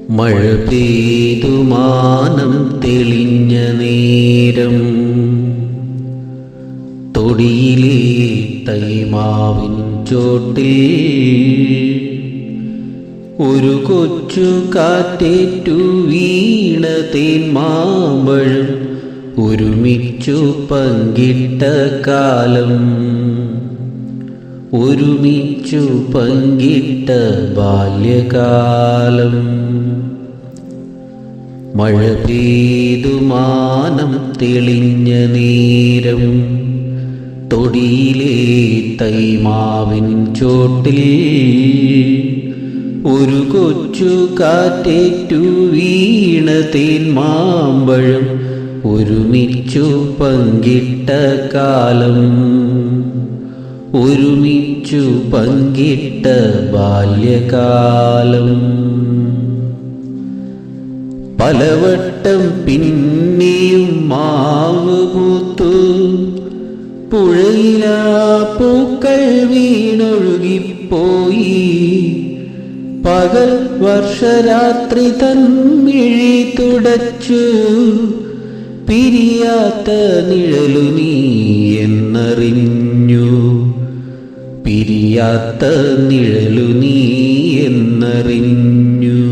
മഴ പെയ്തു മാനം തെളിഞ്ഞ നേരം, തൊടിയിലെ തൈമാവിൻ ചോട്ടിൽ ഒരു കൊച്ചു കാറ്റേറ്റു വീണ തേന്മാമ്പഴം ഒരുമിച്ചു പങ്കിട്ട കാലം, ഒരുമിച്ചു പങ്കിട്ട ബാല്യകാലം. മഴ പെയ്തു മാനം തെളിഞ്ഞ നേരം, തൊടിയിലെ തൈമാവിൻ ചോട്ടിൽ ഒരു കൊച്ചു കാറ്റേറ്റു വീണ തേന്മാമ്പഴം ഒരുമിച്ചു പങ്കിട്ട കാലം, ഒരുമിച്ചു പങ്കിട്ട ബാല്യകാലം. പലവട്ടം പിന്നെയും മാവ് പൂത്തു, പുഴയിലാ പൂക്കൾ വീണൊഴുകിപ്പോയി. പകൽ വർഷരാത്രി തന്നിഴി തുടച്ചു, പിരിയാത്ത നിഴലു നീ എന്നറിഞ്ഞു, പിരിയാത്ത നിഴലു നീ എന്നറിഞ്ഞു.